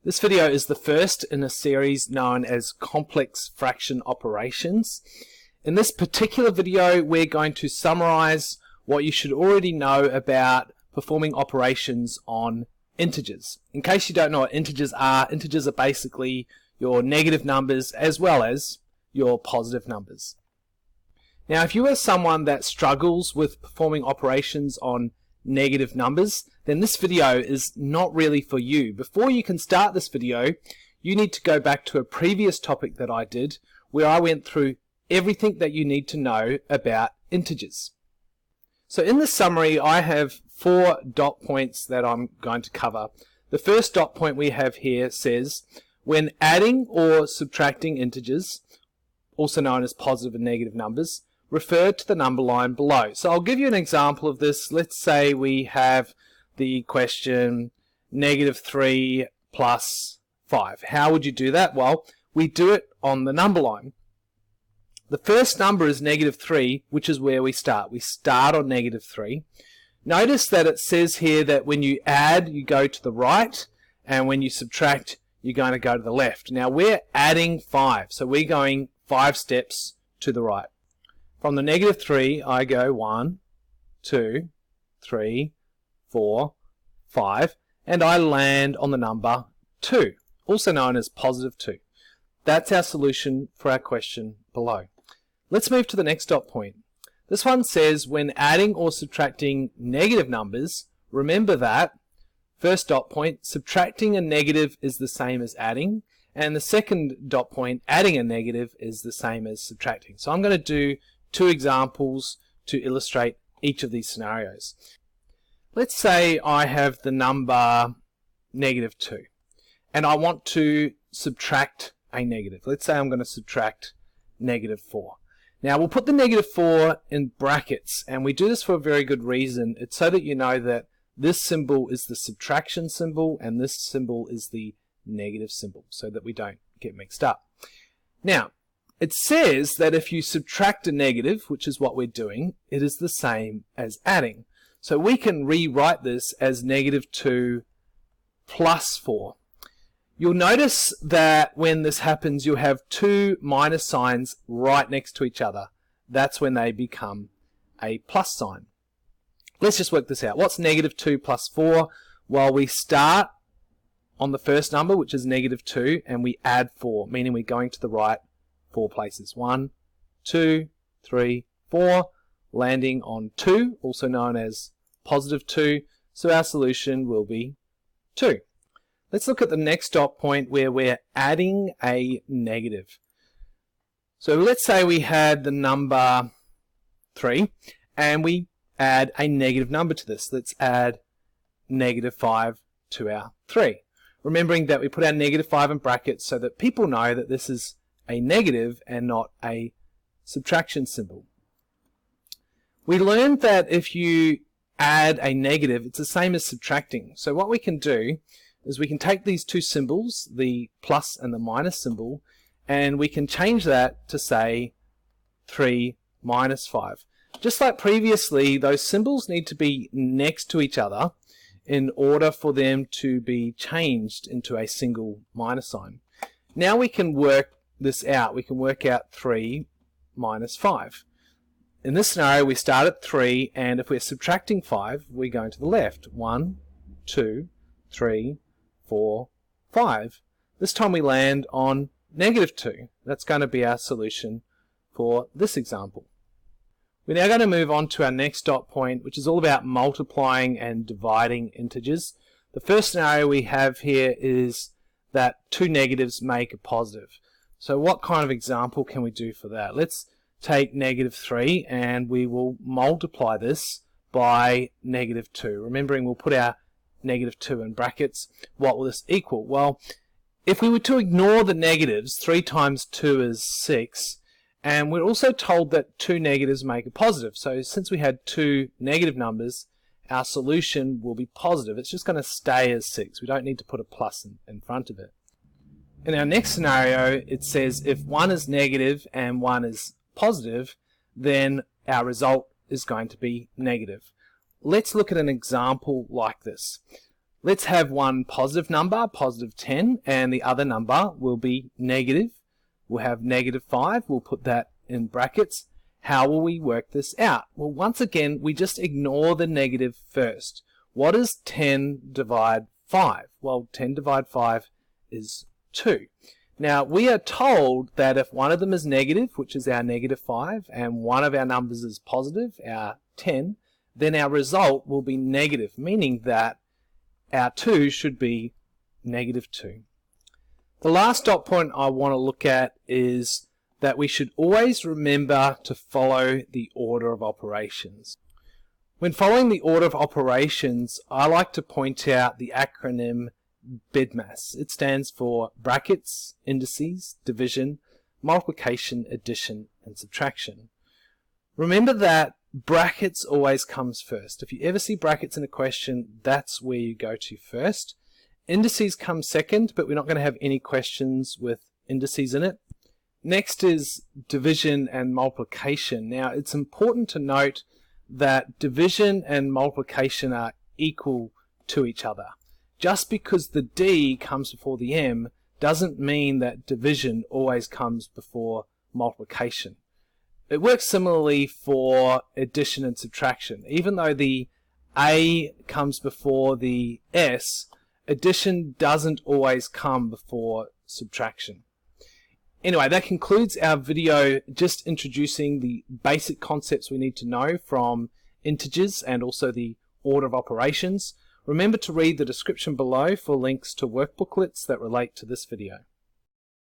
This video is the first in a series known as Complex Fraction Operations. In this particular video, we're going to summarize what you should already know about performing operations on integers. In case you don't know what integers are basically your negative numbers as well as your positive numbers. Now, if you are someone that struggles with performing operations on negative numbers, then this video is not really for you. Before you can start this video, you need to go back to a previous topic that I did where I went through everything that you need to know about integers. So in this summary, I have 4 dot points that I'm going to cover. The first dot point we have here says, when adding or subtracting integers, also known as positive and negative numbers, refer to the number line below. So I'll give you an example of this. Let's say we have the question -3 plus 5. How would you do that? Well, we do it on the number line. The first number is -3, which is where we start. We start on -3. Notice that it says here that when you add, you go to the right, and when you subtract, you're going to go to the left. Now we're adding 5, so we're going 5 steps to the right. From the -3, I go 1, 2, 3, 4, 5, and I land on the number 2, also known as positive 2. That's our solution for our question below. Let's move to the next dot point. This one says when adding or subtracting negative numbers, remember that first dot point, subtracting a negative is the same as adding, and the second dot point, adding a negative is the same as subtracting. So I'm going to do 2 examples to illustrate each of these scenarios. Let's say I have the number -2 and I want to subtract a negative. Let's say I'm going to subtract -4. Now we'll put the -4 in brackets, and we do this for a very good reason. It's so that you know that this symbol is the subtraction symbol and this symbol is the negative symbol, so that we don't get mixed up. Now, it says that if you subtract a negative, which is what we're doing, it is the same as adding. So we can rewrite this as -2 plus 4. You'll notice that when this happens, you have 2 minus signs right next to each other. That's when they become a plus sign. Let's just work this out. What's -2 plus 4? Well, we start on the first number, which is -2, and we add 4, meaning we're going to the right 4 places. 1, 2, 3, 4, landing on 2, also known as positive 2. So our solution will be 2. Let's look at the next dot point where we're adding a negative. So let's say we had the number 3 and we add a negative number to this. Let's add -5 to our 3. Remembering that we put our -5 in brackets so that people know that this is a negative and not a subtraction symbol. We learned that if you add a negative, it's the same as subtracting. So what we can do is we can take these 2 symbols, the plus and the minus symbol, and we can change that to say 3 minus 5. Just like previously, those symbols need to be next to each other in order for them to be changed into a single minus sign. Now we can work this out. We can work out 3 minus 5. In this scenario, we start at 3, and if we're subtracting 5, we're going to the left. 1, 2, 3, 4, 5. This time we land on -2. That's going to be our solution for this example. We're now going to move on to our next dot point, which is all about multiplying and dividing integers. The first scenario we have here is that 2 negatives make a positive. So what kind of example can we do for that? Let's take -3 and we will multiply this by -2. Remembering we'll put our -2 in brackets. What will this equal? Well, if we were to ignore the negatives, 3 times 2 is 6, and we're also told that 2 negatives make a positive. So since we had 2 negative numbers, our solution will be positive. It's just going to stay as 6. We don't need to put a plus in front of it. In our next scenario, it says if 1 is negative and 1 is positive, then our result is going to be negative. Let's look at an example like this. Let's have one positive number, positive 10, and the other number will be negative. We'll have negative 5. We'll put that in brackets. How will we work this out? Well, once again, we just ignore the negative first. What is 10 divide 5? Well, 10 divide 5 is 2. Now, we are told that if one of them is negative, which is our negative 5, and one of our numbers is positive, our 10, then our result will be negative, meaning that our 2 should be negative 2. The last dot point I want to look at is that we should always remember to follow the order of operations. When following the order of operations, I like to point out the acronym BIDMAS. It stands for brackets, indices, division, multiplication, addition, and subtraction. Remember that brackets always comes first. If you ever see brackets in a question, that's where you go to first. Indices come second, but we're not going to have any questions with indices in it. Next is division and multiplication. Now, it's important to note that division and multiplication are equal to each other. Just because the D comes before the M doesn't mean that division always comes before multiplication. It works similarly for addition and subtraction. Even though the A comes before the S, addition doesn't always come before subtraction. Anyway, that concludes our video just introducing the basic concepts we need to know from integers and also the order of operations. Remember to read the description below for links to workbooklets that relate to this video.